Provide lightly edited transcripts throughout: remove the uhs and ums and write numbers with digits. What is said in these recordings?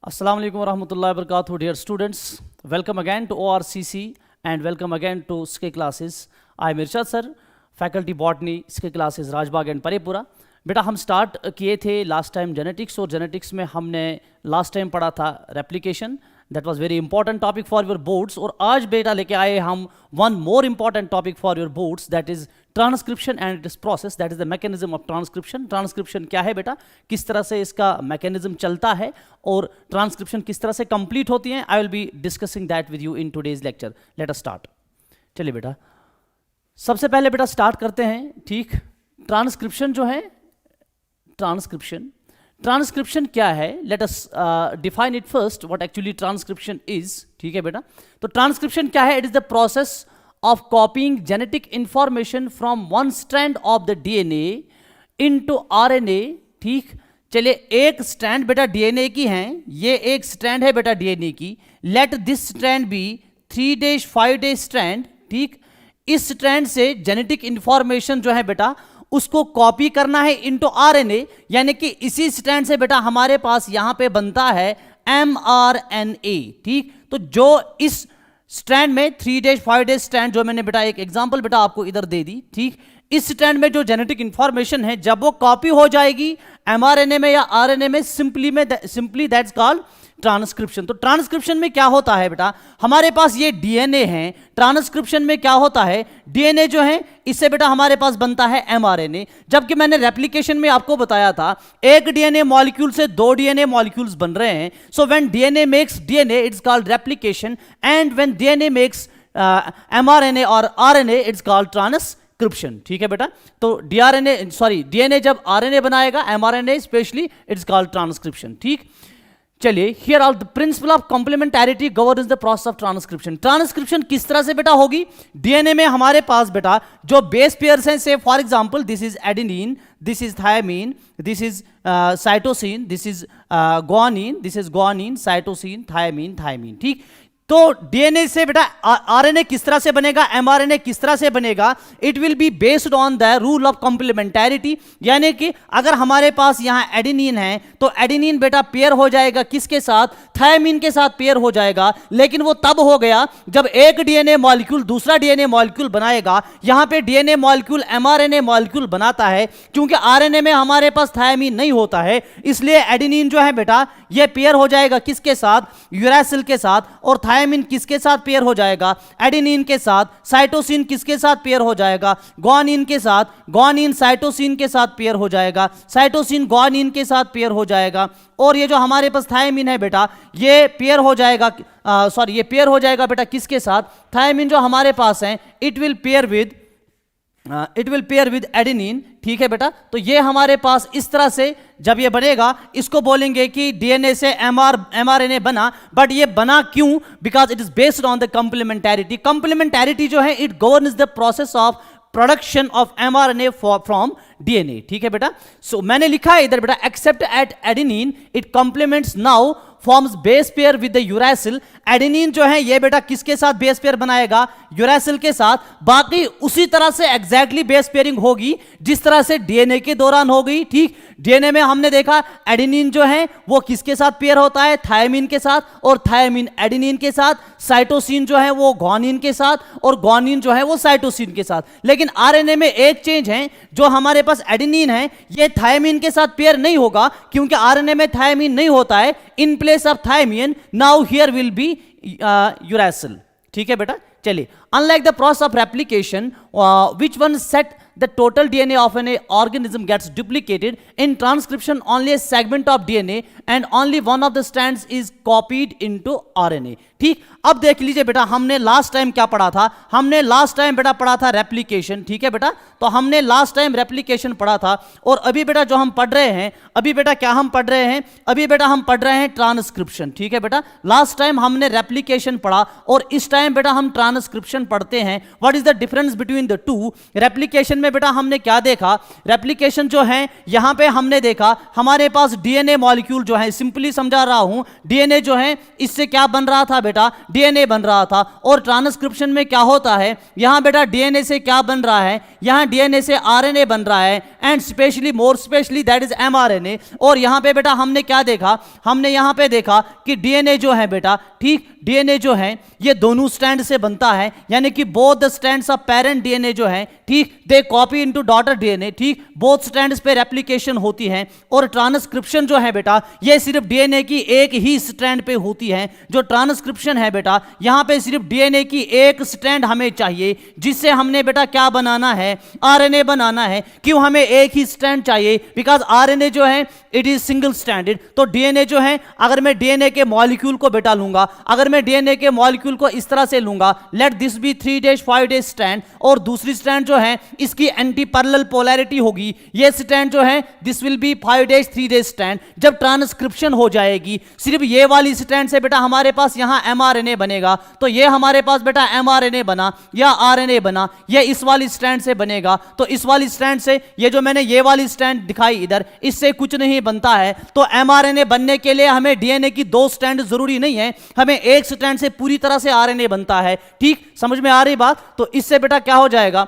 Assalamu alaikum warahmatullahi wabarakatuh, dear students. Welcome again to ORCC and welcome again to SK classes. I am Irshad sir, faculty botany, SK classes Rajbagh and Parraypora. बेटा हम start किए थे last time genetics और genetics में हमने last time पढ़ा था replication. That was very important topic for your boards. और आज बेटा लेके आए हम one more important topic for your boards, that is transcription and its process. That is the mechanism of transcription. Transcription क्या है बेटा, किस तरह से इसका मैकेनिज्म चलता है और ट्रांसक्रिप्शन किस तरह से कंप्लीट होती है. आई will be discussing that with you in today's lecture. Let us start. चलिए बेटा सबसे पहले बेटा स्टार्ट करते हैं. ठीक, ट्रांसक्रिप्शन जो है, ट्रांसक्रिप्शन क्या है, let us define it first what actually transcription is. ठीक है बेटा, तो ट्रांसक्रिप्शन क्या है? It is the process of कॉपिंग genetic information from one strand of the DNA into RNA. ठीक, चलिए एक स्ट्रैंड बेटा डीएनए की है, ये एक स्ट्रैंड है बेटा डीएनए की. लेट दिस स्ट्रैंड बी 3 5 डे स्ट्रैंड. ठीक, इस स्ट्रैंड से जेनेटिक इंफॉर्मेशन जो है बेटा उसको कॉपी करना है इनटू आरएनए, यानी कि इसी स्ट्रैंड से बेटा हमारे पास यहां पे बनता है mRNA. ठीक, तो जो इस स्ट्रैंड में 3 5 डे स्ट्रैंड जो मैंने बेटा एक एग्जांपल बेटा आपको इधर दे दी. ठीक, इस स्ट्रैंड में जो जेनेटिक इंफॉर्मेशन है जब वो कॉपी हो जाएगी mRNA में या आरएनए में, सिंपली दैट्स कॉल्ड ट्रांसक्रिप्शन. तो ट्रांसक्रिप्शन में क्या होता है बेटा, हमारे पास ये डीएनए है. ट्रांसक्रिप्शन में क्या होता है, डीएनए जो है इससे बेटा हमारे पास बनता है mRNA. जबकि मैंने रेप्लिकेशन में आपको बताया था एक डीएनए मॉलिक्यूल से 2 डीएनए मॉलिक्यूल्स बन रहे हैं. So when DNA makes DNA it's called replication and when DNA makes mRNA और आरएनए इट्स कॉल्ड ट्रांसक्रिप्शन. ठीक है बेटा, तो डीएनए जब आरएनए बनाएगा, mRNA specially, it's called transcription. ठीक, चलिए here are the principle of complementarity governs the process of transcription. Transcription किस तरह से बेटा होगी, डीएनए में हमारे पास बेटा जो बेस पेयर्स हैं, say for example this is adenine, this is thymine, this is cytosine, this is guanine, cytosine, thymine. ठीक, तो डीएनए से बेटा आरएनए किस तरह से बनेगा, mRNA किस तरह से बनेगा, it will be based on the rule of complementarity. यानी कि अगर हमारे पास यहां एडेनिन है तो एडेनिन बेटा पेयर हो जाएगा किसके साथ, थायमीन के साथ पेयर हो जाएगा. लेकिन वो तब हो गया जब एक डीएनए मॉलिक्यूल दूसरा डीएनए मॉलिक्यूल बनाएगा. यहां पे डीएनए मॉलिक्यूल mRNA मॉलिक्यूल बनाता है, क्योंकि आरएनए में हमारे पास थायमीन नहीं होता है, इसलिए एडेनिन जो है बेटा ये पेयर हो जाएगा किसके साथ, यूरासिल के साथ. और थायमीन किसके साथ पेयर हो जाएगा, एडेनिन के साथ. साइटोसिन किसके साथ पेयर हो जाएगा, गुआनिन के साथ. गुआनिन साइटोसिन के साथ पेयर हो जाएगा, साइटोसिन गुआनिन के साथ पेयर हो जाएगा. और ये जो हमारे पास थायमीन है बेटा ये पेयर हो जाएगा, ये पेयर हो जाएगा बेटा किसके साथ, थायमीन जो हमारे पास है it will pair with adenine. ठीक है बेटा, तो ये हमारे पास इस तरह से जब ये बनेगा इसको बोलेंगे कि डीएनए से mRNA बना. बट ये बना क्यों, because it is based on the complementarity. Complementarity जो है it governs the process of production of mRNA from DNA. ठीक है बेटा, सो मैंने लिखा है इधर बेटा, except at adenine it complements now forms base pair with the uracil. Adenine जो है ये बेटा किसके साथ बेस पेयर बनाएगा, यूरासिल के साथ. बाकी उसी तरह से एग्जैक्टली बेस पेयरिंग होगी जिस तरह से डीएनए के दौरान हो गई. ठीक, डीएनए में हमने देखा एडेनिन जो है वो किसके साथ पेयर होता है, थायमीन के साथ, और थायमीन एडेनिन के साथ. साइटोसिन जो है वो गुआनिन के साथ, और गुआनिन जो है वो साइटोसिन के साथ. लेकिन आरएनए में एक चेंज है, जो हमारे पास एडेनिन है ये थायमीन के साथ पेयर नहीं होगा, क्योंकि आरएनए में थायमीन नहीं होता है. In place of thymine now here will be uracil. ठीक है बेटा, चलिए unlike the process of replication which one set the total DNA of an organism gets duplicated. In transcription only a segment of DNA and only one of the strands is copied into RNA. ठीक, अब देख लीजिए बेटा हमने last time क्या पढ़ा था, हमने लास्ट टाइम बेटा पढ़ा था रेप्लिकेशन. ठीक है बेटा, तो हमने लास्ट टाइम रेप्लिकेशन पढ़ा था. और अभी बेटा जो हम पढ़ रहे हैं, अभी बेटा क्या हम पढ़ रहे हैं, अभी बेटा हम पढ़ रहे हैं ट्रांसक्रिप्शन. ठीक है बेटा, लास्ट टाइम हमने रेप्लिकेशन पढ़ा और इस टाइम बेटा हम ट्रांसक्रिप्शन पढ़ते हैं. What is the difference between the two. Replication में बेटा हमने क्या देखा, रेप्लिकेशन जो है यहां पे हमने देखा हमारे पास डीएनए मॉलिक्यूल जो है, सिंपली समझा रहा हूं, डीएनए जो है इससे क्या बन रहा था बेटा, डीएनए बन रहा था। और ट्रांसक्रिप्शन में क्या होता है, यहां बेटा डीएनए से क्या बन रहा है, यहां डीएनए से आरएनए बन रहा है, and specially more specially that is mRNA. और यहां पे बेटा हमने क्या देखा, हमने यहां पे देखा कि डीएनए जो है बेटा, ठीक, डीएनए जो है ये दोनों स्ट्रैंड से बनता है, यानी कि both the strands of parent DNA जो है, ठीक, दे कॉपी इनटू डॉटर डीएनए, ठीक, बोथ स्ट्रैंड्स पे रेप्लिकेशन होती है। और ट्रांसक्रिप्शन जो है बेटा, ये सिर्फ डीएनए की एक ही स्ट्रैंड पे होती है। जो ट्रांसक्रिप्शन है बेटा, यहां पे सिर्फ डीएनए की एक स्ट्रैंड हमें चाहिए, जिससे हमने बेटा क्या बनाना है, आरएनए बनाना है। क्यों हमें एक ही स्ट्रैंड चाहिए, बिकॉज आरएनए जो है इट इज सिंगल स्ट्रैंडेड। तो डीएनए जो है, अगर मैं डीएनए के मॉलिक्यूल को बेटा लूंगा, अगर मैं डीएनए के मॉलिक्यूल को इस तरह से लूंगा, लेट दिस बी 3-5' स्ट्रैंड, और दूसरी स्ट्रैंड जो है इसकी एंटी पैरेलल पोलैरिटी होगी, ये स्ट्रैंड जो है दिस विल बी 5-3' स्ट्रैंड। जब ट्रांसक्रिप्शन हो जाएगी, सिर्फ ये वाली स्ट्रैंड से बेटा हमारे पास यहां एमआरएनए बनेगा। तो ये हमारे पास बेटा एमआरएनए बना या आरएनए बना, ये इस वाली स्ट्रैंड से बनेगा। तो इस वाली स्ट्रैंड से, ये जो मैंने ये वाली स्ट्रैंड दिखाई इधर, इससे कुछ नहीं बनता है। तो एमआरएनए बनने के लिए हमें डीएनए की दो स्ट्रैंड जरूरी नहीं है, हमें एक स्ट्रैंड से पूरी तरह से आरएनए बनता है। ठीक, समझ में आ रही बात? तो इससे बेटा क्या हो जाएगा,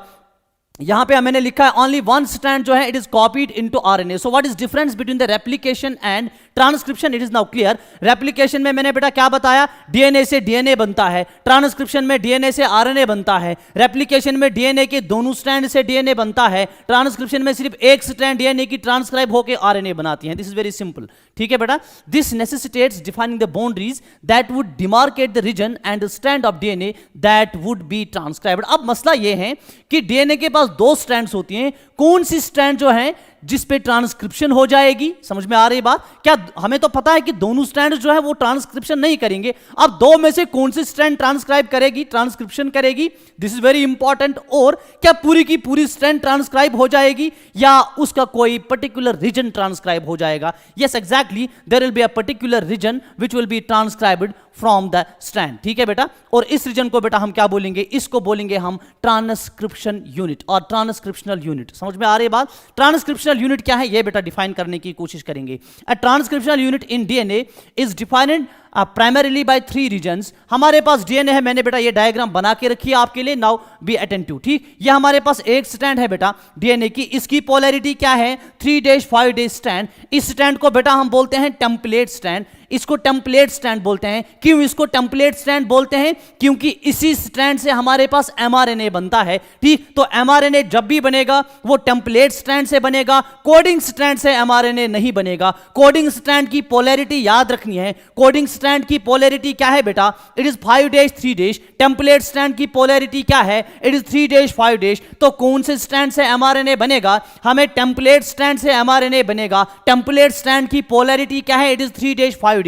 यहां पे मैंने लिखा है ओनली वन स्ट्रैंड जो है it is copied into RNA. So what is difference between the replication and transcription, it is now clear. Replication में मैंने बेटा क्या बताया, डीएनए से डीएनए बनता है, ट्रांसक्रिप्शन में डीएनए से आरएनए बनता है। रेप्लिकेशन में डीएनए के दोनों स्ट्रैंड से डीएनए बनता है, ट्रांसक्रिप्शन में सिर्फ एक स्ट्रैंड डीएनए की ट्रांसक्राइब होकर आरएनए बनाती है। दिस इज वेरी सिंपल, ठीक है बेटा। This necessitates defining the boundaries that would demarcate the region and the strand of DNA that would be transcribed. अब मसला यह है कि डीएनए के पास दो स्ट्रैंड्स होती हैं, कौन सी स्ट्रैंड जो है जिस पे ट्रांसक्रिप्शन हो जाएगी, समझ में आ रही बात? क्या हमें तो पता है कि दोनों स्ट्रैंड जो है वो ट्रांसक्रिप्शन नहीं करेंगे। अब दो में से कौन सी स्ट्रैंड ट्रांसक्राइब करेगी, ट्रांसक्रिप्शन करेगी? This is very important. और क्या पूरी की पूरी स्ट्रैंड ट्रांसक्राइब हो जाएगी या उसका कोई पर्टिकुलर रीजन ट्रांसक्राइब हो जाएगा? Yes exactly, there will be a particular region which will be transcribed from the strand, ठीक है बेटा। और इस रीजन को बेटा हम क्या बोलेंगे, इसको बोलेंगे हम ट्रांसक्रिप्शन यूनिट और ट्रांसक्रिप्शनल यूनिट। समझ में आ रही है बात? ट्रांसक्रिप्शनल यूनिट क्या है ये बेटा डिफाइन करने की कोशिश करेंगे। A transcriptional unit in DNA is defined primarily by 3 regions. हमारे पास डीएनए है, मैंने बेटा ये डायग्राम बना के रखी है आपके लिए, नाउ बी अटेंटिव। ठीक, ये हमारे पास एक स्ट्रैंड है बेटा डीएनए की, इसकी पोलैरिटी क्या है, 3-5' स्ट्रैंड। इस स्ट्रैंड को बेटा हम बोलते हैं टेम्पलेट स्ट्रैंड, इसको टेम्पलेट स्ट्रैंड बोलते हैं। क्यों इसको टेम्पलेट स्ट्रैंड बोलते हैं? क्योंकि इसी स्ट्रैंड से हमारे पास एमआरएनए बनता है। ठीक, तो एमआरएनए जब भी बनेगा वो टेम्पलेट स्ट्रैंड से बनेगा, कोडिंग स्ट्रैंड से एमआरएनए नहीं बनेगा। कोडिंग स्ट्रैंड की पोलैरिटी याद रखनी है। कोडिंग स्ट्रैंड की पोलैरिटी क्या है बेटा, इट इज 5-3'। टेम्पलेट स्ट्रैंड की पोलैरिटी क्या है, इट इज 3-5'। तो कौन से स्ट्रैंड से एमआरएनए बनेगा, हमें टेम्पलेट स्ट्रैंड से एमआरएनए बनेगा। टेम्पलेट स्ट्रैंड की पोलैरिटी क्या है, इट इज 3-5'।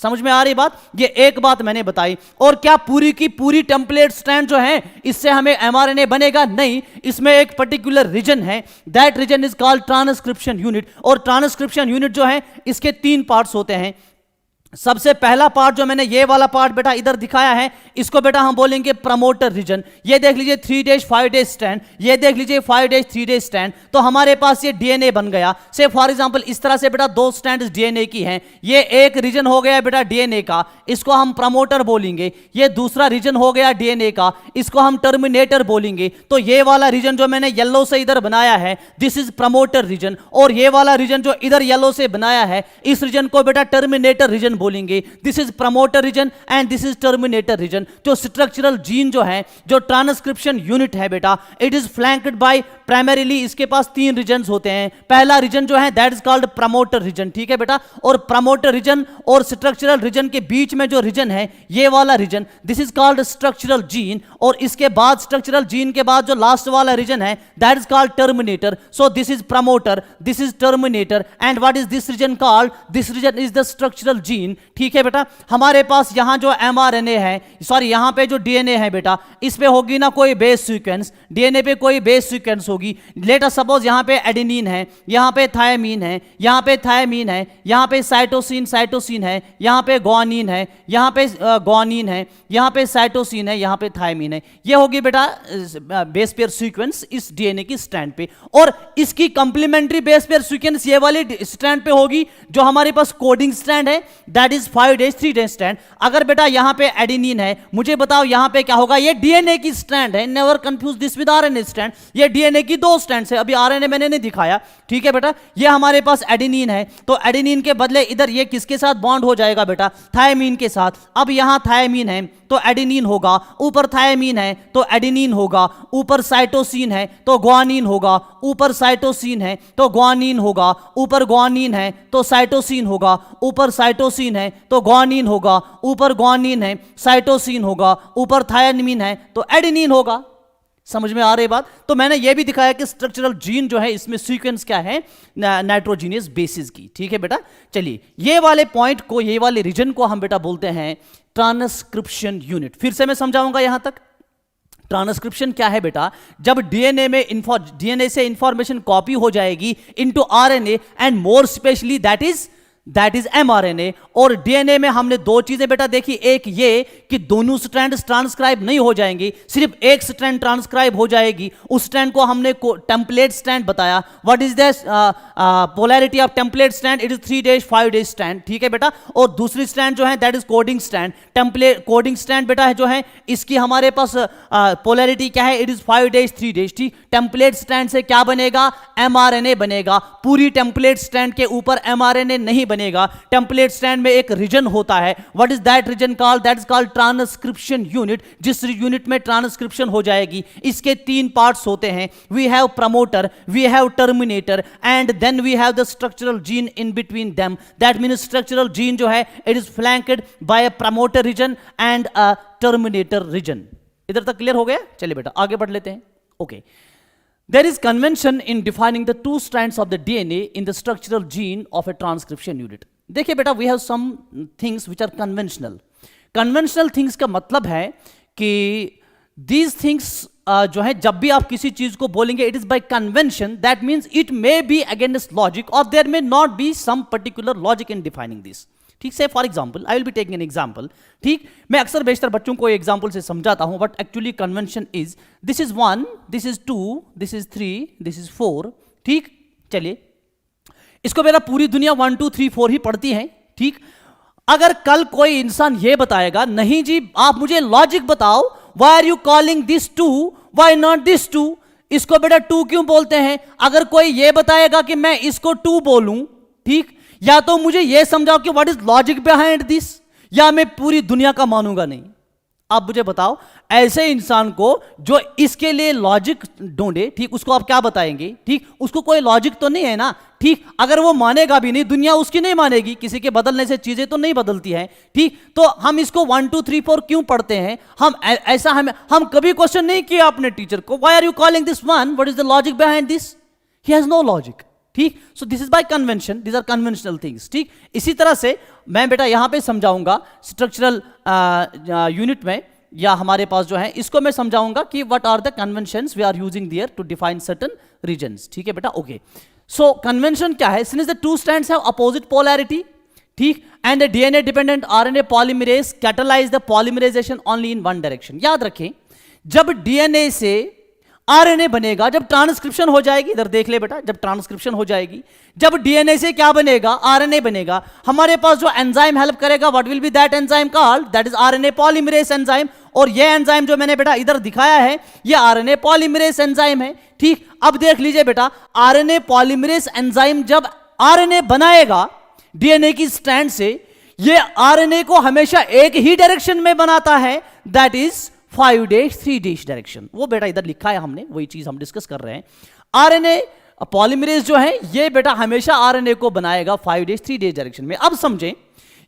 समझ में आ रही बात? ये एक बात मैंने बताई। और क्या पूरी की पूरी टेम्पलेट स्ट्रैंड जो है इससे हमें एमआरएनए बनेगा? नहीं, इसमें एक पर्टिकुलर रीजन है, that region is called transcription unit. और ट्रांसक्रिप्शन यूनिट जो है इसके 3 पार्ट्स होते हैं। सबसे पहला पार्ट जो मैंने ये वाला पार्ट बेटा इधर दिखाया है, इसको बेटा हम बोलेंगे प्रमोटर रीजन। ये देख लीजिए 3-5' स्ट्रैंड, ये देख लीजिए 5-3' स्ट्रैंड। तो हमारे पास ये डीएनए बन गया। से फॉर एग्जांपल इस तरह से बेटा 2 स्ट्रैंड डीएनए की हैं, ये एक रीजन हो गया बेटा डीएनए का, इसको हम प्रमोटर बोलेंगे। ये दूसरा रीजन हो गया डीएनए का, इसको हम टर्मिनेटर बोलेंगे। तो ये वाला रीजन जो मैंने येलो से इधर बनाया है, दिस इज प्रमोटर रीजन। और ये वाला रीजन जो इधर येलो से बनाया है, इस रीजन को बेटा टर्मिनेटर रीजन बोलेंगे। This is promoter region and this is terminator region. जो स्ट्रक्चरल जीन जो है, जो ट्रांसक्रिप्शन यूनिट है बेटा, it is flanked by primarily, इसके पास 3 रीजन होते हैं। पहला रीजन जो है that is called promoter region, ठीक है बेटा। और प्रमोटर रीजन और स्ट्रक्चरल रीजन के बीच में जो रीजन है, ये वाला region, this is called structural gene. और इसके बाद स्ट्रक्चरल जीन के बाद जो लास्ट वाला रीजन है that is called terminator. So this is promoter, this is terminator and what is this region called, this region is the structural gene. ठीक है बेटा, हमारे पास यहां जो एमआरएनए है, सॉरी यहां पे जो डीएनए है बेटा, इस पे होगी ना कोई बेस सीक्वेंस, डीएनए पे कोई बेस सीक्वेंस होगी। होगी। लेट अस सपोज यहाँ पे एडेनिन है, यहाँ पे थायमीन है, यहाँ पे थायमीन है, यहाँ पे साइटोसिन है, यहाँ पे ग्वानिन है, यहाँ पे ग्वानिन है, यहाँ पे साइटोसिन है, यहाँ पे थायमीन है। ये होगी बेटा बेस पेयर सीक्वेंस इस डीएनए की स्ट्रैंड पे, और इसकी कंप्लीमेंट्री बेस पेयर सीक्वेंस ये वाली स्ट्रैंड पे होगी जो हमारे पास कोडिंग स्ट्रैंड है, दैट इज 5' 3' स्ट्रैंड। अगर बेटा यहाँ पे एडेनिन है, मुझे बताओ यहाँ पे क्या होगा, ये डीएनए की स्ट्रैंड है, never confuse this with RNA strand. ये डीएनए की दो स्ट्रैंड है, अभी आरएनए मैंने नहीं दिखाया, ठीक है बेटा। ये हमारे पास एडेनिन है, तो एडेनिन के बदले इधर ये किसके साथ बॉन्ड हो जाएगा बेटा, थायमीन के साथ। अब यहां थायमीन है तो एडेनिन होगा, ऊपर थायमीन है तो एडेनिन होगा, ऊपर साइटोसिन है तो ग्वानिन होगा, ऊपर साइटोसिन है तो ग्वानिन होगा, ऊपर ग्वानिन है तो साइटोसिन होगा, ऊपर साइटोसिन है तो ग्वानिन होगा, ऊपर ग्वानिन है साइटोसिन होगा, ऊपर थायमीन है तो एडेनिन होगा। समझ में आ रही बात? तो मैंने यह भी दिखाया कि स्ट्रक्चरल जीन जो है इसमें सीक्वेंस क्या है, नाइट्रोजीनियस बेसिस की, ठीक है बेटा। चलिए ये वाले पॉइंट को, ये वाले रीजन को हम बेटा बोलते हैं ट्रांसक्रिप्शन यूनिट। फिर से मैं समझाऊंगा यहां तक। ट्रांसक्रिप्शन क्या है बेटा, जब डीएनए में डीएनए से इंफॉर्मेशन कॉपी हो जाएगी into RNA and more specially that is mRNA. और डीएनए में हमने दो चीजें बेटा देखी, एक ये कि दोनों स्ट्रैंड ट्रांसक्राइब नहीं हो जाएंगे, सिर्फ एक स्ट्रैंड ट्रांसक्राइब हो जाएगी। उस स्ट्रैंड को हमने टेम्पलेट स्ट्रैंड बताया। What is the polarity of template strand, it is 3' 5' strand, ठीक है बेटा। और दूसरी स्ट्रैंड जो है that is coding strand. Template coding strand बेटा जो है इसकी हमारे पास पोलैरिटी क्या है, इट इज 5' 3', ठीक। टेम्पलेट स्ट्रैंड से क्या बनेगा, एमआरएनए बनेगा। पूरी टेम्पलेट स्ट्रैंड के ऊपर एमआरएनए नहीं बनेगा। टेम्पलेट स्ट्रैंड में एक रीजन होता है, what is that region called, that is called transcription unit. जिस यूनिट में ट्रांसक्रिप्शन हो जाएगी, इसके तीन पार्ट्स होते हैं, we have promoter, we have terminator and then we have the structural gene in between them. That means structural gene जो है it is flanked by a promoter region and a terminator region. इधर तक clear हो गया? चलिए बेटा आगे बढ़ लेते हैं। Okay, there is convention in defining the two strands of the DNA in the structural gene of a transcription unit. देखिए बेटा, we have some things which are conventional. Conventional things का मतलब है कि these things जो है जब भी आप किसी चीज को बोलेंगे it is by convention, that means it may be against logic or there may not be some particular logic in defining this. ठीक से, for example I will be taking an example. ठीक, मैं अक्सर बेशतर बच्चों को एग्जाम्पल से समझाता हूं, but actually convention is this is 1, this is 2, this is 3, this is 4। ठीक, चलिए इसको मेरा पूरी दुनिया 1 2 3 4 ही पढ़ती है। ठीक, अगर कल कोई इंसान ये बताएगा नहीं जी आप मुझे लॉजिक बताओ, why are you calling this 2, why not this 2, इसको बेटा 2 क्यों बोलते हैं? अगर कोई ये बताएगा कि मैं इसको 2 बोलूं, ठीक, या तो मुझे यह समझाओ कि what is logic behind this, या मैं पूरी दुनिया का मानूंगा नहीं। आप मुझे बताओ, ऐसे इंसान को जो इसके लिए लॉजिक ढूंढे, ठीक, उसको आप क्या बताएंगे? ठीक, उसको कोई लॉजिक तो नहीं है ना। ठीक, अगर वो मानेगा भी नहीं, दुनिया उसकी नहीं मानेगी, किसी के बदलने से चीजें तो नहीं बदलती हैं। ठीक, तो हम इसको 1 2 3 4 क्यों पढ़ते हैं? हम कभी क्वेश्चन नहीं किया अपने टीचर को, why are you calling this 1, what is the logic behind this? He has no logic. ठीक, so this is by convention, these are conventional things. ठीक, इसी तरह से मैं बेटा यहां पे समझाऊंगा स्ट्रक्चरल यूनिट में, या हमारे पास जो है इसको मैं समझाऊंगा कि what are the conventions we are using there to define certain regions. ठीक है बेटा, ओके। सो कन्वेंशन क्या है? Since the two strands have opposite polarity, ठीक, and the DNA dependent RNA polymerase catalyse the polymerisation only in one direction. याद रखें, जब DNA से आरएनए बनेगा, जब ट्रांसक्रिप्शन हो जाएगी, इधर देख ले बेटा, जब ट्रांसक्रिप्शन हो जाएगी, जब डीएनए से क्या बनेगा, आरएनए बनेगा, हमारे पास जो एंजाइम हेल्प करेगा, what will B that enzyme called, that is RNA polymerase enzyme. और ये एंजाइम जो मैंने बेटा इधर दिखाया है, ये आरएनए पॉलीमरेज एंजाइम है। ठीक, अब देख लीजिए बेटा, आरएनए पॉलीमरेज एंजाइम जब आरएनए बनाएगा डीएनए की स्ट्रैंड से, ये आरएनए को हमेशा एक ही डायरेक्शन में बनाता है, दैट इज 5' 3' डायरेक्शन। वो बेटा इधर लिखा है हमने, वही चीज हम डिस्कस कर रहे हैं। आरएनए पॉलीमरेज जो है ये बेटा हमेशा आरएनए को बनाएगा 5' 3' डायरेक्शन में। अब समझें,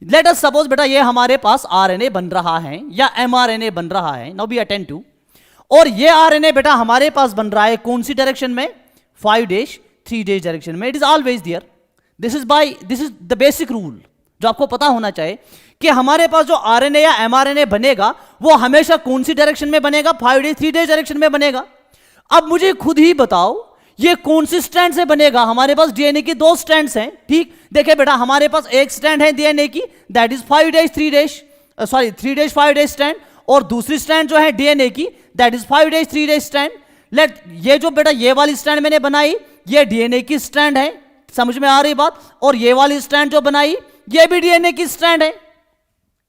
लेट अस सपोज बेटा ये हमारे पास आरएनए बन रहा है या एमआरएनए बन रहा है, नाउ बी अटेंड टू, और ये आरएनए बेटा हमारे पास बन रहा है कौन सी डायरेक्शन में? 5' 3' डायरेक्शन में। It is always there, this is the basic rule जो आपको पता होना चाहिए कि हमारे पास जो आरएनए या एमआरएनए बनेगा वो हमेशा कौन सी डायरेक्शन में बनेगा? 5' 3' डायरेक्शन में बनेगा। अब मुझे खुद ही बताओ ये कौन सी स्ट्रैंड से बनेगा। हमारे पास डीएनए की 2 स्ट्रैंड्स हैं, ठीक। देखिए बेटा हमारे पास एक स्ट्रैंड है डीएनए की, दैट इज 3' स्ट्रैंड, और दूसरी स्ट्रैंड जो है डीएनए की दैट इज 5' स्ट्रैंड। लेट ये जो बेटा ये वाली स्ट्रैंड मैंने बनाई ये डीएनए की स्ट्रैंड है, समझ में आ रही बात, और ये वाली स्ट्रैंड जो बनाई ये भी डीएनए की स्ट्रैंड है।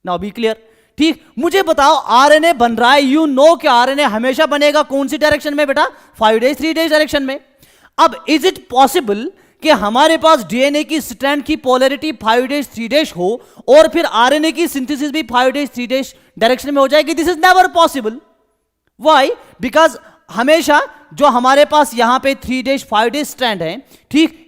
नाउ बी क्लियर, ठीक। मुझे बताओ आरएनए बन रहा है, यू नो कि आरएनए हमेशा बनेगा कौन सी डायरेक्शन में बेटा, 5' डायरेक्शन में। अब इज इट पॉसिबल कि हमारे पास डीएनए की स्ट्रैंड की पोलैरिटी 5' हो और फिर आरएनए की सिंथेसिस भी 5' डायरेक्शन में हो जाएगी? This is never possible. Why? Because हमेशा जो हमारे पास यहां पे 3' स्ट्रैंड है, ठीक,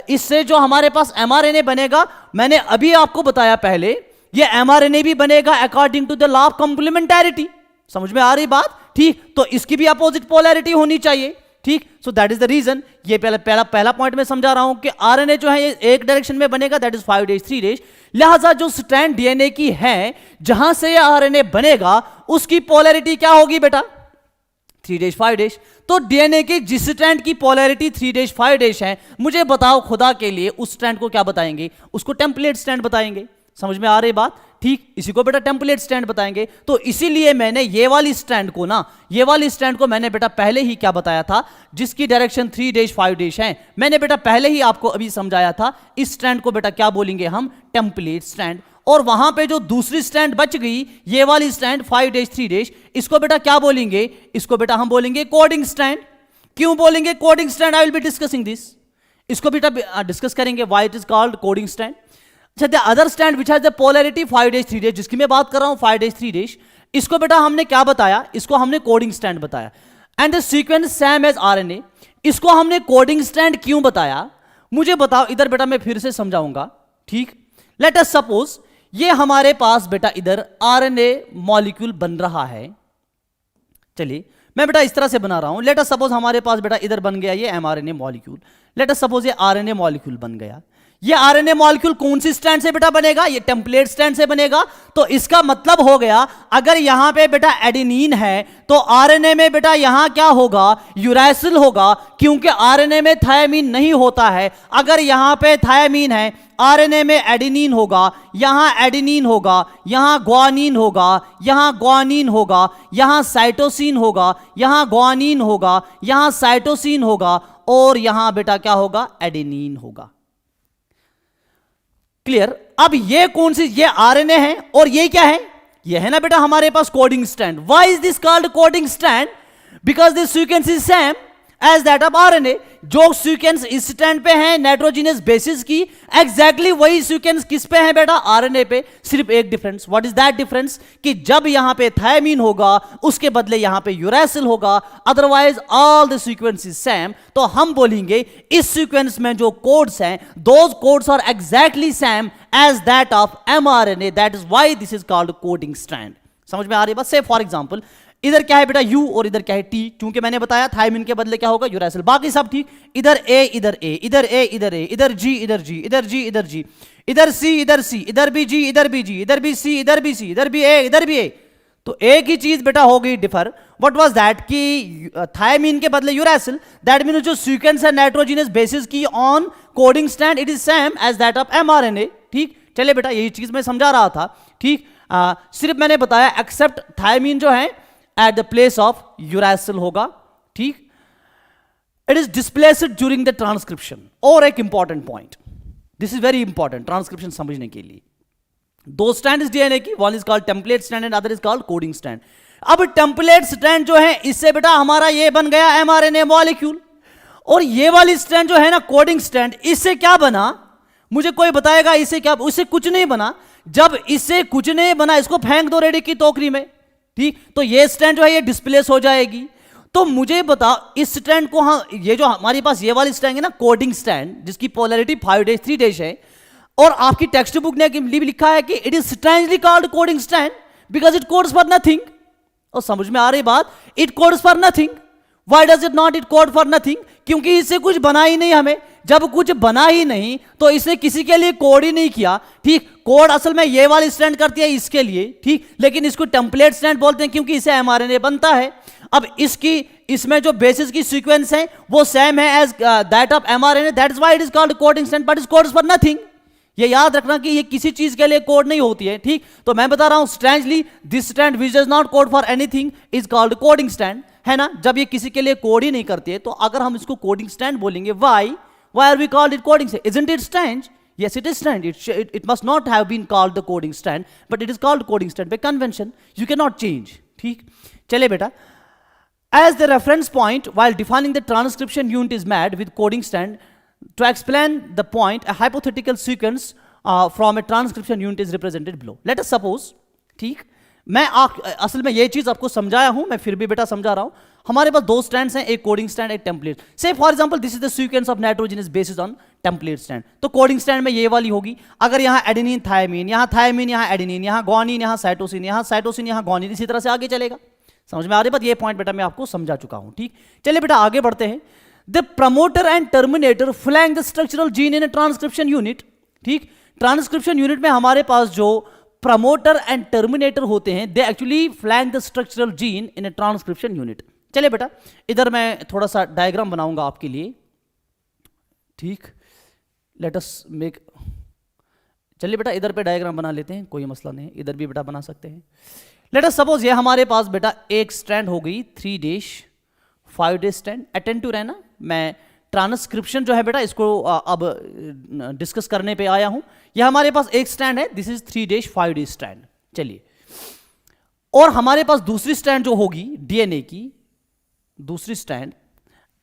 इससे जो हमारे पास एमआरएनए बनेगा, मैंने अभी आपको बताया पहले, ये एमआरएनए भी बनेगा according to the law of complementarity. समझ में आ रही बात, ठीक। तो इसकी भी अपोजिट पोलैरिटी होनी चाहिए, ठीक। So that is the region, ये पहला पॉइंट में समझा रहा हूं कि आरएनए जो है ये एक डायरेक्शन में बनेगा, दैट इज 5' लिहाजा जो स्ट्रैंड डीएनए की है जहां से आरएनए बनेगा उसकी पोलैरिटी क्या होगी बेटा, 3' तो डीएनए की जिस स्ट्रैंड की पोलैरिटी 3' है, मुझे बताओ खुदा के लिए उस स्ट्रैंड को क्या बताएंगे, उसको टेम्पलेट स्ट्रैंड बताएंगे। समझ में आ रही बात, ठीक। इसी को बेटा टेम्पलेट स्ट्रैंड बताएंगे। तो इसीलिए मैंने ये वाली स्ट्रैंड को मैंने बेटा पहले ही क्या बताया था, जिसकी डायरेक्शन 3' है, मैंने बेटा पहले ही आपको अभी समझाया था। इस स्ट्रैंड को बेटा क्या बोलेंगे हम, टेम्पलेट स्ट्रैंड। और वहां पे जो दूसरी स्ट्रैंड बच गई, ये वाली स्ट्रैंड 5' इसको बेटा क्या बोलेंगे, इसको बेटा हम बोलेंगे कोडिंग स्ट्रैंड। क्यों बोलेंगे coding strand, I will be discussing this, इसको बेटा डिस्कस करेंगे why it is called coding strand. अच्छा, the other strand which has the polarity 5' जिसकी मैं बात कर रहा हूं 5' इसको बेटा हमने क्या बताया, इसको हमने कोडिंग स्ट्रैंड बताया। And the sequence same as RNA, इसको हमने कोडिंग स्ट्रैंड क्यों बताया, मुझे बताओ। इधर बेटा मैं फिर से समझाऊंगा, ठीक। लेट अस सपोज ये हमारे पास बेटा इधर आरएनए मॉलिक्यूल बन रहा है। चलिए मैं बेटा इस तरह से बना रहा हूं। लेट अस सपोज हमारे पास बेटा इधर बन गया ये mRNA molecule. Let us suppose ये आरएनए मॉलिक्यूल बन गया। ये आरएनए मॉलिक्यूल कौन सी स्ट्रैंड से बेटा बनेगा, ये टेम्पलेट स्ट्रैंड से बनेगा। तो इसका मतलब हो गया अगर यहां पे बेटा एडेनिन है तो आरएनए में बेटा यहां क्या होगा, यूरैसिल होगा, क्योंकि आरएनए में थायमीन नहीं होता है। अगर यहां पे थायमीन है, आरएनए में एडेनिन होगा, यहां एडेनिन होगा, यहां ग्वानिन होगा, यहां ग्वानिन होगा, यहां साइटोसिन होगा, यहां ग्वानिन होगा, यहां साइटोसिन होगा, और यहां बेटा क्या होगा, एडेनिन होगा। क्लियर? अब ये कौन सी, ये आरएनए है और ये क्या है, ये है ना बेटा हमारे पास coding strand. Why is this called coding strand, because this sequence is same as that of RNA. जो सीक्वेंस इस स्ट्रैंड पे है नाइट्रोजिनस बेसिस की, एग्जैक्टली वही सीक्वेंस किस पे है बेटा, आरएनए पे। सिर्फ एक difference, what is that difference, कि जब यहां पे थायमीन होगा उसके बदले यहां पे यूरैसिल होगा, otherwise all the sequence is same. तो हम बोलेंगे इस सीक्वेंस में जो कोड्स हैं, those codes are exactly same as that of mRNA, that is why this is called coding strand. समझ में आ रही है बात? से फॉर एग्जांपल इधर क्या है बेटा यू और इधर क्या है टी, क्योंकि मैंने बताया थायमीन के बदले क्या होगा, यूरैसिल। बाकी सब ठीक, इधर ए इधर ए, इधर ए इधर ए, इधर जी इधर जी, इधर जी इधर जी, इधर सी इधर सी, इधर भी जी इधर भी जी, इधर भी सी इधर भी सी, इधर भी ए इधर भी ए। तो एक ही चीज बेटा हो गई डिफर। व्हाट वाज दैट, कि थायमीन के बदले यूरैसिल, दैट मीन जो सीक्वेंस है नाइट्रोजिनस बेसिस की on coding strand, it is same as that of mRNA. ठीक, चले बेटा यही चीज मैं समझा रहा था। ठीक, सिर्फ मैंने बताया एक्सेप्ट थायमीन जो है at the place of uracil होगा। ठीक, it is displaced during the transcription. और एक important point, this is very important transcription समझने के लिए। दो स्ट्रैंड इज डीएनए की, one is called template strand and other is called coding strand. अब टेम्पलेट स्ट्रैंड जो है इससे बेटा हमारा ये बन गया एमआरएनए मॉलिक्यूल, और ये वाली स्ट्रैंड जो है ना कोडिंग स्ट्रैंड, इससे क्या बना, मुझे कोई बताएगा इससे क्या, उससे कुछ नहीं बना। जब इससे कुछ नहीं बना, इसको फेंक दो रेडी की टोकरी में। ठीक, तो ये स्ट्रैंड जो है ये डिस्प्लेस हो जाएगी। तो मुझे बताओ इस स्ट्रैंड को, हाँ ये जो हमारे पास ये वाली स्ट्रैंड है ना कोडिंग स्ट्रैंड, जिसकी पोलैरिटी 5' है, और आपकी टेक्स्ट बुक ने भी लिखा है कि it is strangely called coding strand because it codes for nothing. और समझ में आ रही बात, it codes for nothing. Why does it not it code for nothing, क्योंकि इससे कुछ बना ही नहीं हमें। जब कुछ बना ही नहीं तो इसने किसी के लिए कोड ही नहीं किया। ठीक, कोड असल में ये वाली स्ट्रैंड करती है इसके लिए। ठीक, लेकिन इसको टेम्पलेट स्ट्रैंड बोलते हैं क्योंकि इसे एमआरएनए बनता है। अब इसमें जो बेसिस की सीक्वेंस है वो सेम है as that of mRNA, that is why it is called coding strand, but it codes for nothing. ये याद रखना कि ये किसी चीज के लिए कोड नहीं होती है, ठीक। तो मैं बता रहा हूं strangely this strand which does not code for anything is called coding strand, है ना। जब ये किसी के लिए कोड ही नहीं करती है तो अगर हम इसको कोडिंग स्ट्रैंड बोलेंगे, why are we called it coding strand? Isn't it strange? Yes, it is strand. It must not have been called the coding strand, but it is called coding strand by convention. You cannot change. ठीक, चले बेटा. As the reference point while defining the transcription unit is made with coding strand. To explain the point, a hypothetical sequence from a transcription unit is represented below. Let us suppose, ठीक, मैं असल में ये चीज आपको समझाया हूं, मैं फिर भी बेटा समझा रहा हूं. हमारे पास दो स्ट्रैंड्स हैं, एक कोडिंग स्ट्रैंड, एक टेम्पलेट. से for example this is the sequence of nitrogen is based on template strand. तो कोडिंग स्ट्रैंड में ये वाली होगी. अगर यहाँ एडेनिन थायमीन, यहाँ थायमीन, यहाँ एडेनिन, यहाँ ग्वानिन, यहाँ साइटोसिन, यहाँ ग्वानिन, इसी तरह से आगे चलेगा. समझ में आ रही बात? ये पॉइंट बेटा मैं आपको समझा चुका हूं. ठीक, चलिए बेटा आगे बढ़ते हैं. The promoter and terminator flank the structural gene in A transcription unit. ठीक, ट्रांसक्रिप्शन यूनिट में हमारे पास जो प्रमोटर एंड टर्मिनेटर होते हैं, they actually flank the structural gene in A transcription unit. चलिए बेटा इधर मैं थोड़ा सा डायग्राम बनाऊंगा आपके लिए. ठीक, लेट अस मेक. चलिए बेटा इधर पे डायग्राम बना लेते हैं, कोई मसला नहीं, इधर भी बेटा बना सकते हैं. लेट अस सपोज ये हमारे पास बेटा एक स्ट्रैंड हो गई 3' 5' स्ट्रैंड. अटेंटिव रहना, मैं ट्रांसक्रिप्शन जो है बेटा इसको अब डिस्कस करने पे आया हूं. ये हमारे पास एक स्ट्रैंड है, दिस इज 3' 5' स्ट्रैंड. चलिए, और हमारे पास दूसरी स्ट्रैंड जो होगी डीएनए की दूसरी strand,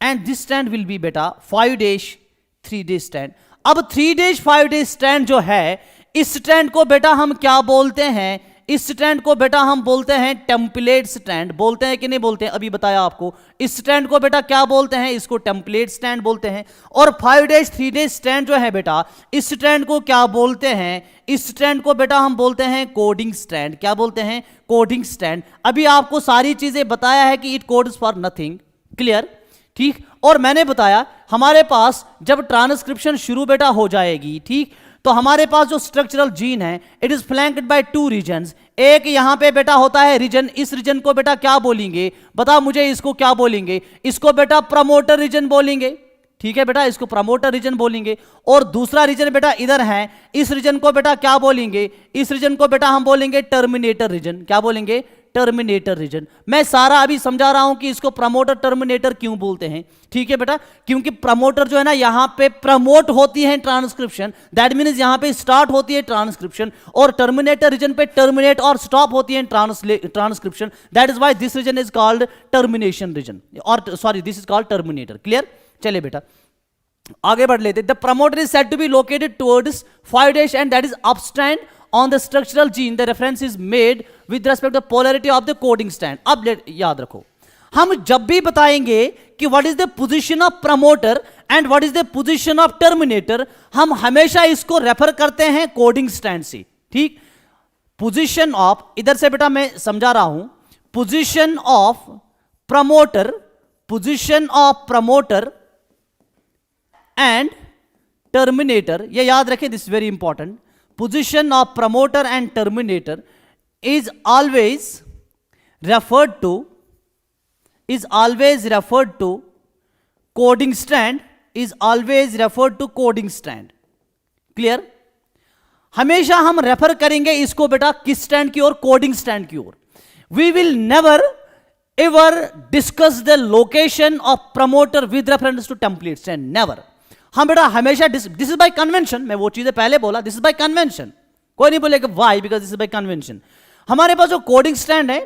and this strand will be बेटा 5' 3' स्ट्रैंड. अब 3' 5' स्ट्रैंड जो है, इस स्ट्रैंड को बेटा हम क्या बोलते हैं? इस स्ट्रैंड को बेटा हम बोलते हैं टेम्पलेट स्ट्रैंड. बोलते हैं कि नहीं बोलते हैं? अभी बताया आपको. इस स्ट्रैंड को बेटा क्या बोलते हैं? इसको टेम्पलेट स्ट्रैंड बोलते हैं. और 5' 3' स्ट्रैंड जो है बेटा, इस स्ट्रैंड को क्या बोलते हैं? इस स्ट्रैंड को बेटा हम बोलते हैं कोडिंग स्ट्रैंड. क्या बोलते हैं? Coding strand. अभी आपको सारी चीजें बताया है कि it codes for nothing. Clear? ठीक, और मैंने बताया हमारे पास जब ट्रांसक्रिप्शन शुरू बेटा हो जाएगी, ठीक, तो हमारे पास जो स्ट्रक्चरल जीन है it is flanked by 2 regions. एक यहां पे बेटा होता है रीजन. इस रीजन को बेटा क्या बोलेंगे? बता मुझे, इसको क्या बोलेंगे? इसको बेटा प्रमोटर रीजन बोलेंगे. ठीक है बेटा, इसको प्रमोटर रीजन बोलेंगे. और दूसरा रीजन बेटा इधर है, इस रीजन को बेटा क्या बोलेंगे? इस रीजन को बेटा हम बोलेंगे टर्मिनेटर रीजन. क्या बोलेंगे? Terminator region. मैं सारा अभी समझा रहा हूं कि इसको प्रमोटर टर्मिनेटर क्यों बोलते हैं. ठीक है बेटा, क्योंकि प्रमोटर जो है ना यहां पे प्रमोट होती है ट्रांसक्रिप्शन, दैट मीन्स यहां पे स्टार्ट होती है ट्रांसक्रिप्शन, और टर्मिनेटर रीजन पे टर्मिनेट और स्टॉप होती है transcription. That is why this region is called termination region, और sorry this is called terminator. Clear? चलिए बेटा आगे बढ़ लेते. The promoter is said to be located towards 5' end that is upstream on the structural gene. The reference is made with respect to the polarity of the coding strand. अब याद रखो, हम जब भी बताएंगे कि what is the position of promoter and what is the position of terminator, हम हमेशा इसको रेफर करते हैं कोडिंग स्ट्रैंड से. ठीक, पोजीशन ऑफ, इधर से बेटा मैं समझा रहा हूं, position of promoter, position of promoter and terminator. ये याद रखें, this very important. Position of promoter and terminator is always referred to coding strand, is always referred to coding strand. Clear? हमेशा हम रेफर करेंगे इसको बेटा किस स्टैंड की ओर? कोडिंग स्टैंड की ओर. We will never ever discuss the location of promoter with reference to template strand. Never. हम बेटा हमेशा दिस इज बाय कन्वेंशन. मैं वो चीजें पहले बोला, दिस इज बाय कन्वेंशन. कोई नहीं बोलेगा why, because this is by convention. हमारे पास जो कोडिंग स्टैंड है,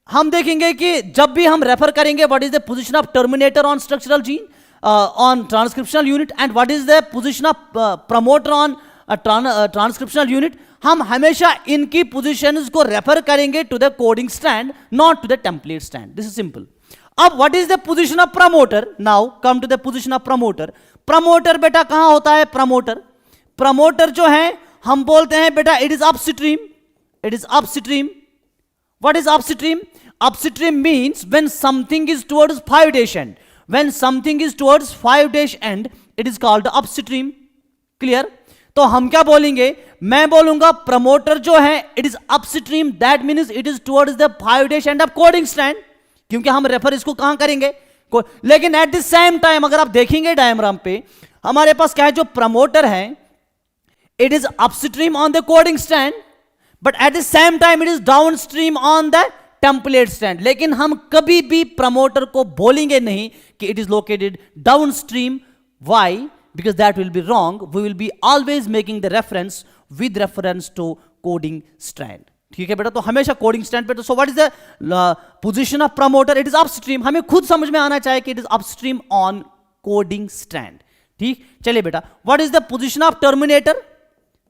हम देखेंगे कि जब भी हम रेफर करेंगे what is the position of terminator on structural gene on transcriptional unit and what is the position of promoter on transcriptional unit, हम हमेशा इनकी पोजीशंस को रेफर करेंगे to the coding strand, not to the template strand. This is simple. अब what is the position of promoter? Now come to the position of promoter. Promoter बेटा कहां होता है? प्रमोटर जो है हम बोलते हैं बेटा it is upstream. It is upstream. What is upstream? Upstream means when something is towards 5' and. When something is towards 5' and it is called upstream. Clear? तो हम क्या बोलेंगे? मैं बोलूंगा प्रमोटर जो है it is upstream, that means it is towards the 5' end of coding stand. क्योंकि हम रेफर इसको कहां करेंगे, लेकिन एट द सेम टाइम अगर आप देखेंगे डायग्राम पे हमारे पास क्या है, जो प्रमोटर है it is upstream on the coding stand, but at the same time it is downstream on the template stand. लेकिन हम कभी भी प्रमोटर को बोलेंगे नहीं कि it is located downstream. Why? because that will be wrong. We will be always making the reference with reference to coding strand. ठीक है बेटा, तो हमेशा कोडिंग स्टैंड पे। तो so what is the position of promoter? It is upstream. हमें खुद समझ में आना चाहिए कि it is upstream on coding stand. ठीक, चलिए बेटा, what is the position of terminator?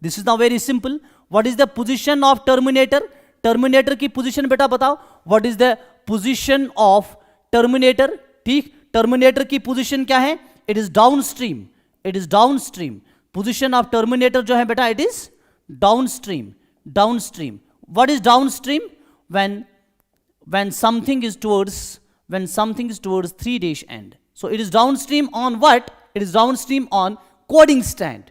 This is now very simple. What is the position of terminator? Terminator की पोजीशन बेटा बताओ, what is the position of terminator? ठीक, terminator की position क्या है? It is downstream. It is downstream. Position of terminator जो है बेटा it is downstream. Downstream. What is downstream? When something is towards 3' end. So it is downstream on what? It is downstream on coding stand.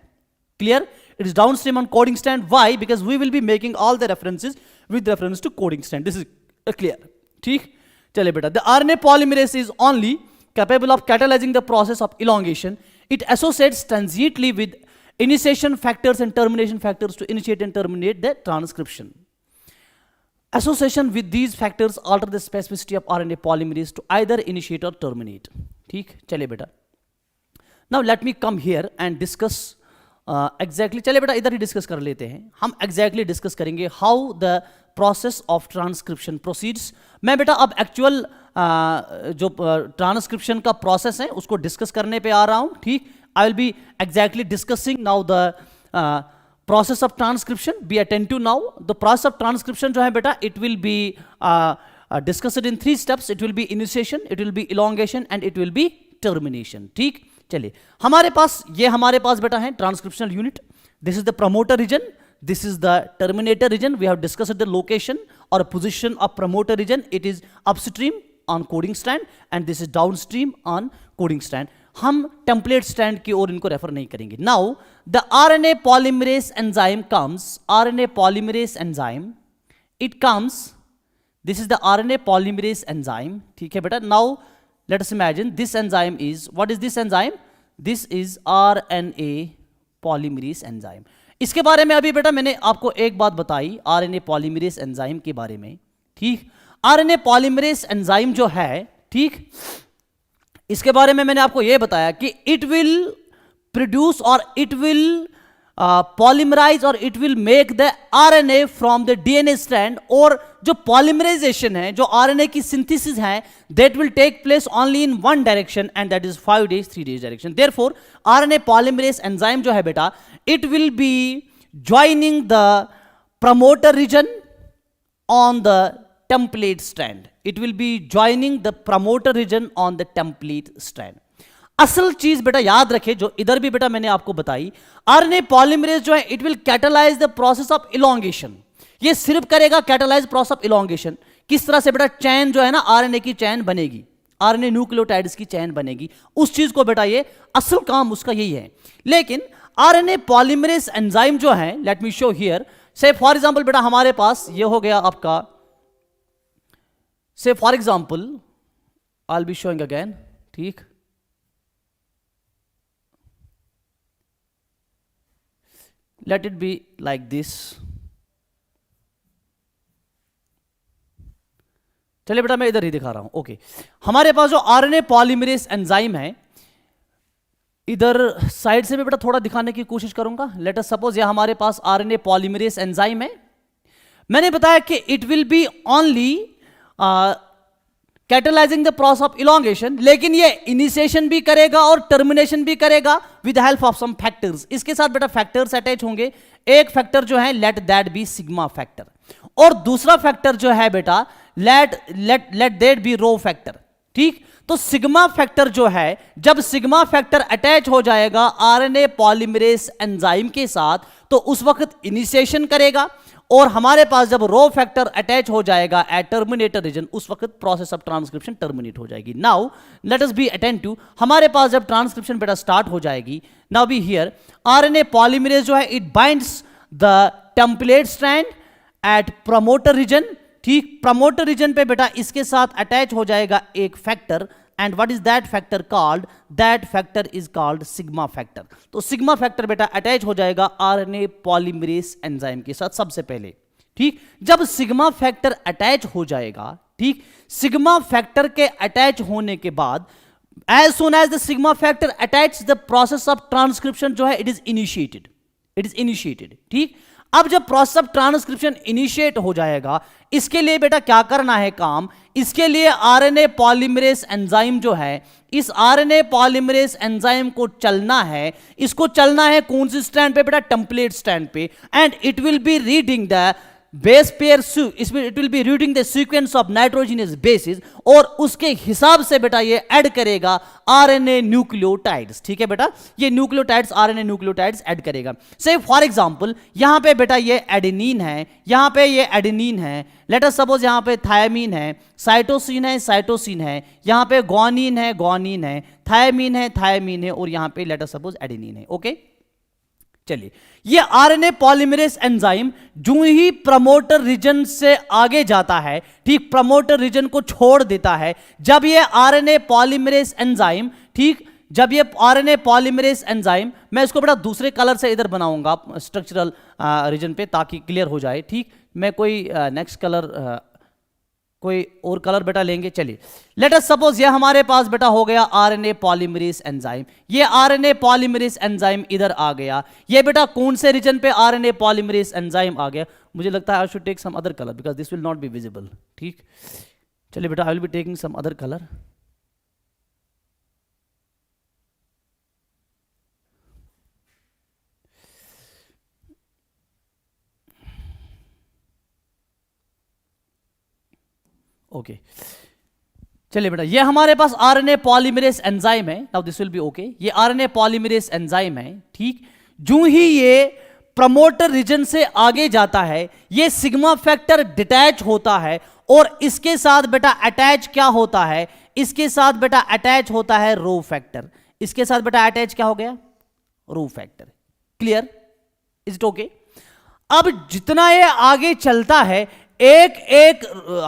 Clear? It is downstream on coding stand. Why? Because we will be making all the references with reference to coding stand. This is clear. ठीक, चलिए बेटा, the RNA polymerase is only capable of catalyzing the process of elongation. It associates transiently with initiation factors and termination factors to initiate and terminate the transcription. Association with these factors alter the specificity of RNA polymerase to either initiate or terminate. ठीक, चलिए बेटा, now let me come here and discuss exactly. चलिए बेटा इधर ही discuss कर लेते हैं। हम exactly डिस्कस करेंगे how the process of transcription proceeds. मैं बेटा अब एक्चुअल जो ट्रांसक्रिप्शन का प्रोसेस है उसको डिस्कस करने पे आ रहा हूं। ठीक, आई will B exactly discussing now the process of transcription. Be attentive now. The process of transcription जो है बेटा it will be discussed in 3 steps. It will be initiation, it will be elongation and it will be termination. ठीक, चलिए हमारे पास बेटा है transcriptional unit. This is the promoter region. This is the terminator region. We have discussed the location or position of promoter region. It is upstream on coding strand and this is downstream on coding strand. हम template stand की ओर इनको refer नहीं करेंगे। Now the RNA polymerase enzyme comes, RNA polymerase enzyme it comes, this is the RNA polymerase enzyme. ठीक है बेटा, now let us imagine this enzyme is, what is this enzyme? This is RNA polymerase enzyme. इसके बारे में अभी बेटा मैंने आपको एक बात बताई आरएनए पॉलीमरेज एंजाइम के बारे में। ठीक, आरएनए पॉलीमरेज एंजाइम जो है, ठीक, इसके बारे में मैंने आपको यह बताया कि इट विल प्रोड्यूस और इट विल पॉलीमराइज और it will make the RNA from the DNA strand. और जो पॉलीमराइजेशन है, जो आरएनए की सिंथेसिस है, that will take place only in one direction and that is 5 days 3 days direction. Therefore RNA polymerase enzyme जो है बेटा it will be joining the promoter region on the template strand. It will be joining the promoter region on the template strand. असल चीज बेटा याद रखे जो इधर भी बेटा मैंने आपको बताई, आरएनए पॉलीमरेज जो है it will catalyse the process of elongation. ये सिर्फ करेगा कैटलाइज प्रोसेस ऑफ इलोंगेशन। किस तरह से बेटा चैन जो है ना, आरएनए की चैन बनेगी, आरएनए न्यूक्लियोटाइड्स की चैन बनेगी, उस चीज को बेटा ये असल काम उसका यही है। लेकिन आरएनए पॉलीमरेज एंजाइम जो है, लेट मी शो हियर, से फॉर एग्जांपल बेटा हमारे पास ये हो गया आपका, say for example I'll be showing again. ठीक, let it be like this. चलिए बेटा मैं इधर ही दिखा रहा हूं। ओके, हमारे पास जो आरएनए पॉलीमरेज एंजाइम है, इधर साइड से भी बेटा थोड़ा दिखाने की कोशिश करूंगा। लेट अस सपोज ये हमारे पास आरएनए पॉलीमरेज एंजाइम है। मैंने बताया कि it will be only catalysing the process of elongation, लेकिन ये इनिशिएशन भी करेगा और टर्मिनेशन भी करेगा with help of some factors. इसके साथ बेटा फैक्टर्स अटैच होंगे। एक फैक्टर जो है let that be sigma factor, और दूसरा फैक्टर जो है बेटा let that be rho factor. ठीक, तो सिग्मा फैक्टर जो है, जब सिग्मा फैक्टर अटैच हो जाएगा आरएनए पॉलीमरेज एंजाइम के साथ तो उस वक्त इनिशिएशन करेगा, और हमारे पास जब रो फैक्टर अटैच हो जाएगा एट टर्मिनेटर रीजन उस वक्त प्रोसेस ऑफ ट्रांसक्रिप्शन टर्मिनेट हो जाएगी। Now let us be attentive. हमारे पास जब ट्रांसक्रिप्शन बेटा स्टार्ट हो जाएगी, now be here RNA polymerase जो है it binds the template strand at promoter region. ठीक, प्रमोटर रीजन पे बेटा इसके साथ अटैच हो जाएगा एक factor, and what is that factor called? That factor is called sigma factor. तो सिग्मा फैक्टर बेटा अटैच हो जाएगा आरएनए पॉलीमरेज एंजाइम के साथ सबसे पहले। ठीक, जब सिग्मा फैक्टर अटैच हो जाएगा, ठीक, सिग्मा फैक्टर के अटैच होने के बाद as soon as the sigma factor attaches, the process of transcription जो है it is initiated, it is initiated। ठीक, अब जब प्रोसेस ऑफ ट्रांसक्रिप्शन इनिशिएट हो जाएगा, इसके लिए बेटा क्या करना है काम? इसके लिए आरएनए पॉलीमरेज एंजाइम जो है, इस आरएनए पॉलीमरेज एंजाइम को चलना है, इसको चलना है कौन सी स्ट्रैंड पे बेटा? टेम्पलेट स्ट्रैंड पे, and it will be reading the base pair, इसमें it will be reading the sequence of nitrogenous bases, और उसके हिसाब से बेटा ये ऐड करेगा आरएनए न्यूक्लियोटाइड्स। ठीक है बेटा, ये न्यूक्लियोटाइड्स आरएनए न्यूक्लियोटाइड्स ऐड करेगा। से फॉर एग्जांपल यहां पे बेटा ये एडेनिन है, यहां पे ये एडेनिन है, लेट अस सपोज यहां पे थायमीन है, साइटोसिन है, साइटोसिन है, यहां पे ग्वानिन है, ग्वानिन है, थायमीन है, थायमीन है, और यहां पे लेट अस सपोज एडेनिन है। ओके, चलिए, ये आरएनए पॉलीमरेज एंजाइम जो ही प्रमोटर रीजन से आगे जाता है, ठीक, प्रमोटर रीजन को छोड़ देता है, जब ये आरएनए पॉलीमरेज एंजाइम, ठीक, जब ये आरएनए पॉलीमरेज एंजाइम, मैं इसको बड़ा दूसरे कलर से इधर बनाऊंगा स्ट्रक्चरल रीजन पे ताकि क्लियर हो जाए। ठीक, मैं कोई नेक्स्ट कलर, कोई और कलर बेटा लेंगे। चलिए, लेट अस सपोज ये हमारे पास बेटा हो गया आरएनए पॉलीमरेज एंजाइम, ये आरएनए पॉलीमरेज एंजाइम इधर आ गया, ये बेटा कौन से रीजन पे आरएनए पॉलीमरेज एंजाइम आ गया? मुझे लगता है I should take some other colour because this will not be visible. ठीक, चलिए बेटा, I will be taking some other colour. Okay, चलिए बेटा, ये हमारे पास आरएनए पॉलीमरेज एंजाइम है। Now this will be okay, ये आरएनए पॉलीमरेज एंजाइम है। ठीक, जो ही ये प्रमोटर रीजन से आगे जाता है, ये सिग्मा फैक्टर डिटैच होता है, और इसके साथ बेटा अटैच क्या होता है? इसके साथ बेटा अटैच होता है रो फैक्टर। इसके साथ बेटा अटैच क्या हो गया? Rho factor. Clear? Is it okay? अब जितना ये आगे चलता है, एक एक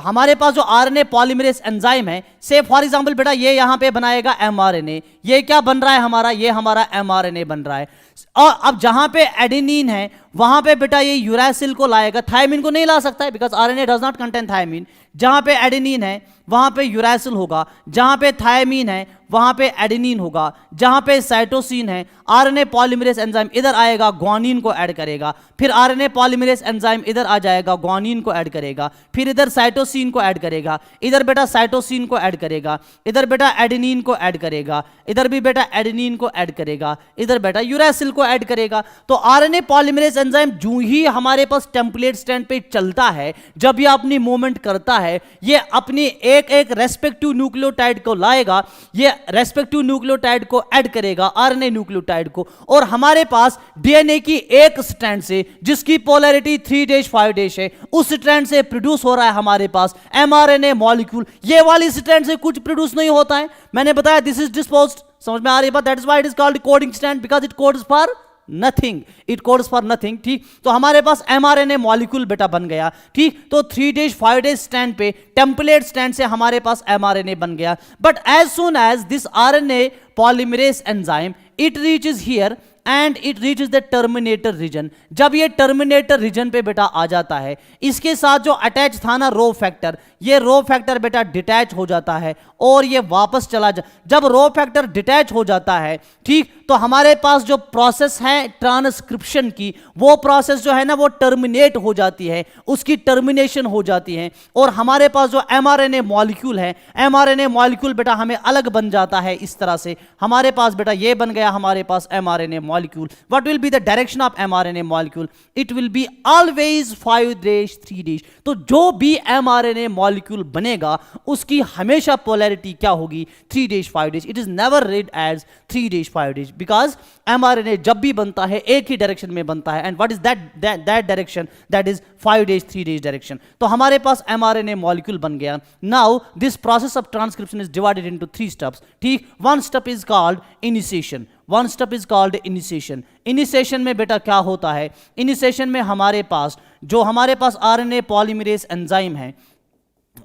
हमारे पास जो आरएनए पॉलीमरेज एंजाइम है, से फॉर एग्जांपल बेटा ये यहां पे बनाएगा एमआरएनए, ये क्या बन रहा है हमारा? ये हमारा एमआरएनए बन रहा है। और अब जहां पे एडेनिन है वहां पे बेटा ये यूरासिल को लाएगा, थायमीन को नहीं ला सकता है because RNA does not contain thymine. जहां पे एडेनिन है वहां पे यूरासिल होगा, जहां पे थायमीन है वहां पे एडेनिन होगा, जहां पे साइटोसिन है आरएनए पॉलीमरेज एंजाइम इधर आएगा, ग्वानिन को ऐड करेगा, फिर आरएनए पॉलीमरेज एंजाइम इधर आ जाएगा, ग्वानिन को ऐड करेगा, फिर इधर साइटोसिन को ऐड करेगा, इधर बेटा साइटोसिन को ऐड करेगा, इधर बेटा एडेनिन को ऐड करेगा, इधर भी बेटा एडेनिन को ऐड करेगा, इधर बेटा यूरासिल को ऐड करेगा। तो आरएनए पॉलीमरेज एंजाइम जो ही हमारे पास टेम्पलेट स्टैंड पे चलता है, जब ये अपनी मूवमेंट करता है, ये अपनी एक एक रेस्पेक्टिव न्यूक्लियोटाइड को लाएगा, ये रेस्पेक्टिव न्यूक्लियोटाइड को ऐड करेगा आरएनए न्यूक्लियोटाइड को, और हमारे पास डीएनए की एक स्ट्रैंड से जिसकी पोलैरिटी 3'5' है, उस स्ट्रैंड से प्रोड्यूस हो रहा है हमारे पास एमआरएनए मॉलिक्यूल। ये वाली स्ट्रैंड से कुछ प्रोड्यूस नहीं होता है, मैंने बताया दिस इज डिस्पोज्ड। समझ में आ रही है बात? That is why it is called coding strand, because it codes for nothing, it codes for nothing. ठीक, तो हमारे पास एमआरएनए मॉलिक्यूल बेटा बन गया। ठीक, तो 3'5' स्टैंड पे टेम्पलेट स्टैंड से हमारे पास एमआरएनए बन गया। But as soon as this RNA polymerase enzyme it reaches here and it reaches the terminator region, जब ये टर्मिनेटर रीजन पे बेटा आ जाता है, इसके साथ जो अटैच था ना रो फैक्टर, ये रो फैक्टर बेटा डिटैच हो जाता है और ये वापस चला जब रो फैक्टर डिटैच हो जाता है, ठीक, तो हमारे पास जो प्रोसेस है ट्रांसक्रिप्शन की, वो प्रोसेस जो है ना वो टर्मिनेट हो जाती है, उसकी टर्मिनेशन हो जाती है, और हमारे पास जो एमआरएनए मॉलिक्यूल है, एमआरएनए मॉलिक्यूल बेटा हमें अलग बन जाता है। इस तरह से हमारे पास बेटा ये बन गया हमारे पास mRNA molecule. What will be the direction of mRNA molecule? It will be always 5'3'। तो जो भी एमआरएनए मॉलिक्यूल बनेगा उसकी हमेशा पोलैरिटी क्या होगी? 3'5'। It is never read as 3'5', because mRNA जब भी बनता है एक ही डायरेक्शन में बनता है, and what is that direction? That is 5'3' direction. तो हमारे पास एमआरएनए मॉलिक्यूल बन गया। Now this process of transcription is divided into 3 steps. ठीक, one step is called initiation, one step is called initiation. Initiation में बेटा क्या होता है? इनिशिएशन में हमारे पास जो हमारे पास आरएनए पॉलीमरेज एंजाइम है,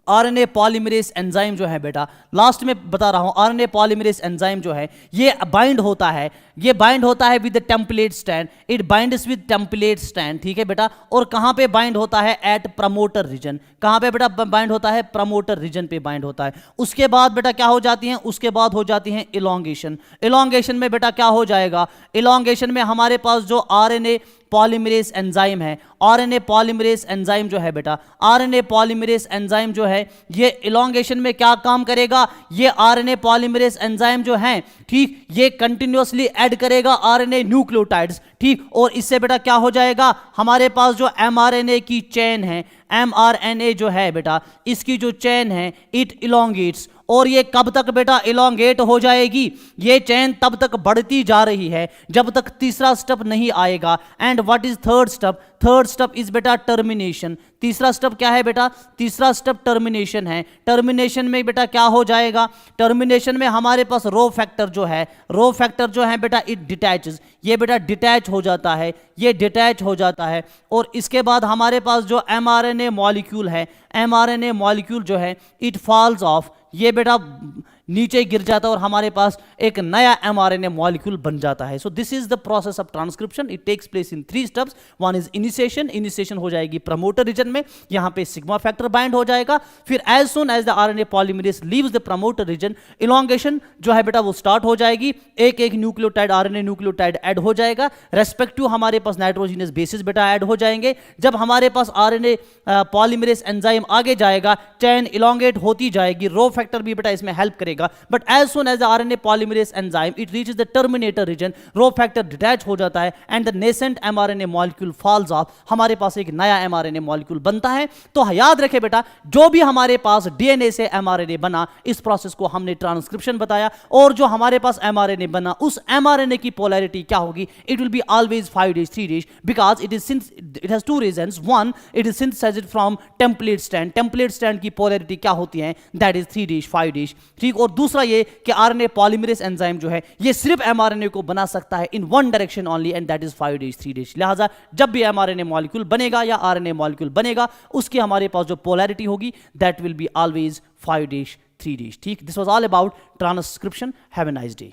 आरएनए पॉलीमरेज एंजाइम जो है बेटा, लास्ट में बता रहा हूं, आरएनए पॉलीमरेज एंजाइम जो है ये बाइंड होता है with the template strand, it binds with template strand, ठीक है बेटा। और कहां पे बाइंड होता है? At promoter region. कहां पे बेटा बाइंड होता है? प्रमोटर रीजन पे बाइंड होता है। उसके बाद बेटा क्या हो जाती हैं? उसके बाद हो जाती हैं इलॉन्गेशन। इलॉन्गेशन में बेटा क्या हो जाएगा? इलॉन्गेशन में हमारे पास जो आरएनए पॉलीमरेज एंजाइम है, आरएनए पॉलीमरेज एंजाइम जो है बेटा, आरएनए पॉलीमरेज एंजाइम जो है ये इलॉन्गेशन में क्या काम करेगा? ये आरएनए पॉलीमरेज एंजाइम जो है, ठीक, ये कंटिन्यूअसली ऐड करेगा आरएनए न्यूक्लियोटाइड्स, ठीक। और इससे बेटा क्या हो जाएगा? हमारे पास जो एमआरएनए की चेन है, एमआरएनए जो है बेटा, इसकी जो चेन है इट इलॉन्गेट्स। और ये कब तक बेटा इलॉन्गेट हो जाएगी? ये चेन तब तक बढ़ती जा रही है जब तक तीसरा स्टेप नहीं आएगा। And what is third step? Third step is बेटा टर्मिनेशन। तीसरा स्टेप क्या है बेटा? तीसरा स्टेप टर्मिनेशन है। टर्मिनेशन में बेटा क्या हो जाएगा? टर्मिनेशन में हमारे पास रो फैक्टर जो है, रो फैक्टर जो है बेटा इट डिटैचेस, ये बेटा डिटैच हो जाता है, ये डिटैच हो जाता है। और इसके बाद हमारे पास जो एमआरएनए मॉलिक्यूल है, एमआरएनए मॉलिक्यूल जो है इट फॉल्स ऑफ, ये बेटा नीचे गिर जाता है और हमारे पास एक नया एमआरएनए मॉलिक्यूल बन जाता है। So this is the process of transcription. It takes place in 3 steps. One is initiation, initiation हो जाएगी प्रमोटर रीजन में, यहां पे सिग्मा फैक्टर बाइंड हो जाएगा। फिर as soon as the RNA polymerase leaves the promoter region, elongation जो है बेटा वो स्टार्ट हो जाएगी। एक एक न्यूक्लियोटाइड, आरएनए न्यूक्लियोटाइड ऐड हो जाएगा, रेस्पेक्टिव हमारे पास नाइट्रोजिनस बेसिस बेटा ऐड हो जाएंगे। जब हमारे पास आरएनए पॉलीमरेज एंजाइम आगे जाएगा, चेन इलॉन्गेट होती जाएगी, रो फैक्टर भी बेटा इसमें हेल्प करेगा। But as soon as the RNA polymerase enzyme it reaches the terminator region, rho factor detach हो जाता है and the nascent mRNA molecule falls off, हमारे पास एक नया mRNA मॉलिक्यूल बनता है। तो याद रखे बेटा, जो भी हमारे पास DNA से mRNA बना, इस प्रोसेस को हमने ट्रांसक्रिप्शन बताया। और जो हमारे पास mRNA बना, उस mRNA की पोलैरिटी क्या होगी? It will be always 5 days 3 days, because it has 2 reasons. One, it is synthesized from template strand. Template strand की पोलैरिटी क्या होती है? दैट इज 3 days 5 days, ठीक। और दूसरा ये कि आरएनए पॉलीमरेज एंजाइम जो है ये सिर्फ एमआरएनए को बना सकता है इन one direction only, and that is 5 days 3 days। लिहाजा जब भी एमआरएनए मॉलिक्यूल बनेगा या आरएनए मॉलिक्यूल बनेगा, उसकी हमारे पास जो पोलैरिटी होगी that will be always 5 days 3 days, ठीक। This was all about transcription. Have a nice day.